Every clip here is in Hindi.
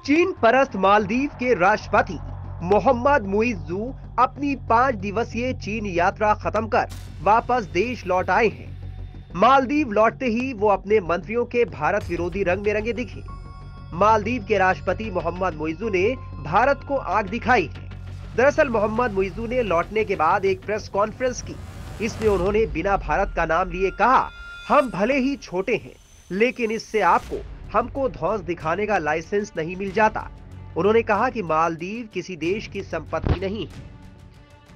चीन परस्त मालदीव के राष्ट्रपति मोहम्मद मुइज्जू अपनी 5 दिवसीय चीन यात्रा खत्म कर वापस देश लौट आए हैं। मालदीव लौटते ही वो अपने मंत्रियों के भारत विरोधी रंग में रंगे दिखे। मालदीव के राष्ट्रपति मोहम्मद मुइज्जू ने भारत को आंख दिखाई है। दरअसल मोहम्मद मुइज्जू ने लौटने के बाद एक प्रेस कॉन्फ्रेंस की। इसमें उन्होंने बिना भारत का नाम लिए कहा, हम भले ही छोटे हैं लेकिन इससे आपको हमको धौंस दिखाने का लाइसेंस नहीं मिल जाता। उन्होंने कहा कि मालदीव किसी देश की संपत्ति नहीं है।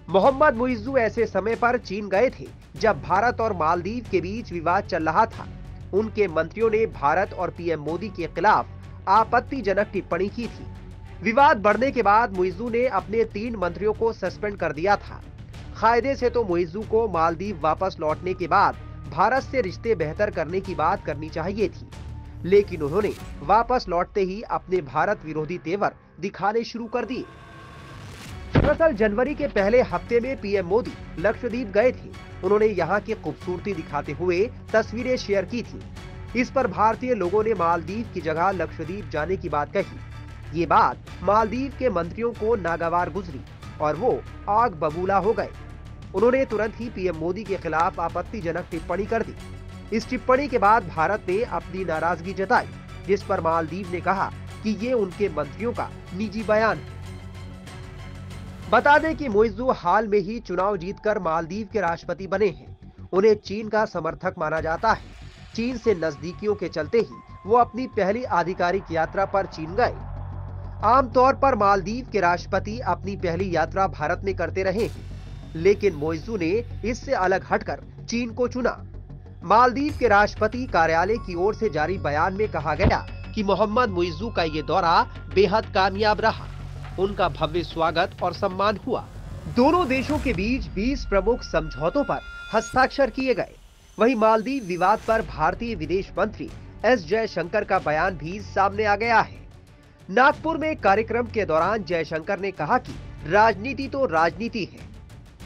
मोहम्मद मुइज्जू ऐसे समय पर चीन गए थे जब भारत और मालदीव के बीच विवाद चल रहा था। उनके मंत्रियों ने भारत और पीएम मोदी के खिलाफ आपत्तिजनक टिप्पणी की थी। विवाद बढ़ने के बाद मुइज्जू ने अपने 3 मंत्रियों को सस्पेंड कर दिया था। कायदे से तो मुइज्जू को मालदीव वापस लौटने के बाद भारत से रिश्ते बेहतर करने की बात करनी चाहिए थी, लेकिन उन्होंने वापस लौटते ही अपने भारत विरोधी तेवर दिखाने शुरू कर दिए। दरअसल जनवरी के पहले हफ्ते में पीएम मोदी लक्षद्वीप गए थे। उन्होंने यहाँ की खूबसूरती दिखाते हुए तस्वीरें शेयर की थी। इस पर भारतीय लोगों ने मालदीव की जगह लक्षद्वीप जाने की बात कही। ये बात मालदीव के मंत्रियों को नागवार गुजरी और वो आग बबूला हो गए। उन्होंने तुरंत ही पीएम मोदी के खिलाफ आपत्तिजनक टिप्पणी कर दी। इस टिप्पणी के बाद भारत ने अपनी नाराजगी जताई, जिस पर मालदीव ने कहा कि ये उनके मंत्रियों का निजी बयान है। बता दें कि मुइज्जू हाल में ही चुनाव जीतकर मालदीव के राष्ट्रपति बने हैं। उन्हें चीन का समर्थक माना जाता है। चीन से नजदीकियों के चलते ही वो अपनी पहली आधिकारिक यात्रा पर चीन गए। आमतौर पर मालदीव के राष्ट्रपति अपनी पहली यात्रा भारत में करते रहे हैं, लेकिन मुइज्जू ने इससे अलग हटकर चीन को चुना। मालदीव के राष्ट्रपति कार्यालय की ओर से जारी बयान में कहा गया कि मोहम्मद मुइज्जू का ये दौरा बेहद कामयाब रहा। उनका भव्य स्वागत और सम्मान हुआ। दोनों देशों के बीच 20 प्रमुख समझौतों पर हस्ताक्षर किए गए। वहीं मालदीव विवाद पर भारतीय विदेश मंत्री एस जयशंकर का बयान भी सामने आ गया है। नागपुर में कार्यक्रम के दौरान जयशंकर ने कहा कि राजनीति तो राजनीति है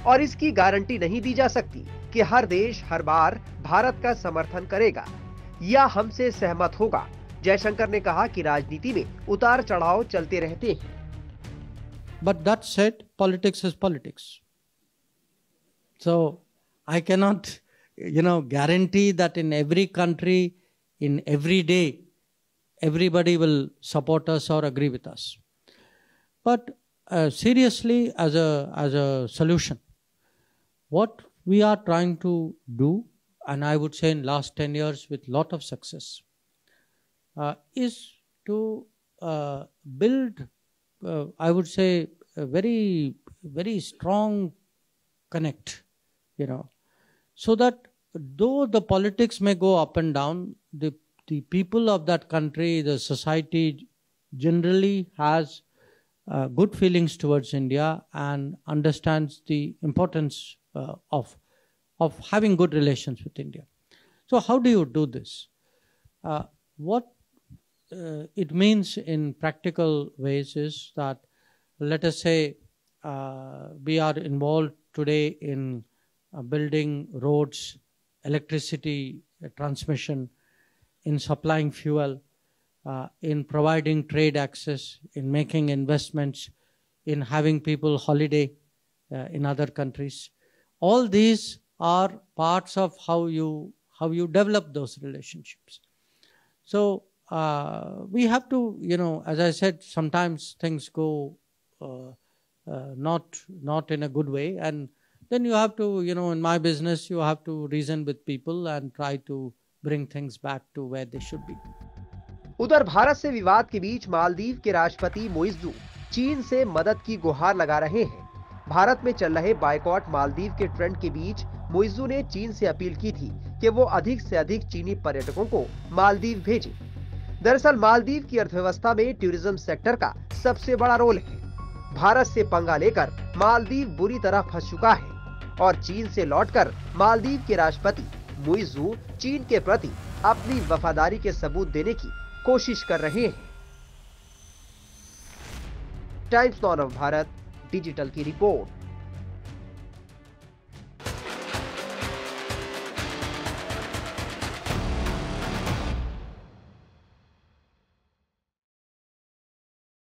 और इसकी गारंटी नहीं दी जा सकती कि हर देश हर बार भारत का समर्थन करेगा या हमसे सहमत होगा। जयशंकर ने कहा कि राजनीति में उतार चढ़ाव चलते रहते हैं। But that said, politics is politics. So I cannot, guarantee that in every country, in every day, everybody will support us or agree with us. But seriously, as a solution, what we are trying to do, and I would say in last 10 years with lot of success, is to build, I would say, a very, very strong connect, so that though the politics may go up and down, the people of that country, the society generally has good feelings towards India and understands the importance of having good relations with India. So how do you do this? What it means in practical ways is that, let us say, we are involved today in building roads, electricity transmission, in supplying fuel, in providing trade access, in making investments, in having people holiday in other countries. All these are parts of how you develop those relationships. So we have to, as I said, sometimes things go not in a good way, and then you have to, in my business, you have to reason with people and try to bring things back to where they should be. उधर भारत से विवाद के बीच मालदीव के राष्ट्रपति मुइज्जू चीन से मदद की गुहार लगा रहे हैं। भारत में चल रहे बायकॉट मालदीव के ट्रेंड के बीच मुइज्जू ने चीन से अपील की थी कि वो अधिक से अधिक चीनी पर्यटकों को मालदीव भेजें। दरअसल मालदीव की अर्थव्यवस्था में टूरिज्म सेक्टर का सबसे बड़ा रोल है। भारत से पंगा लेकर मालदीव बुरी तरह फंस चुका है और चीन से लौटकर मालदीव के राष्ट्रपति मुइज्जू चीन के प्रति अपनी वफादारी के सबूत देने की कोशिश कर रहे हैं। Times now of Bharat digital की रिपोर्ट।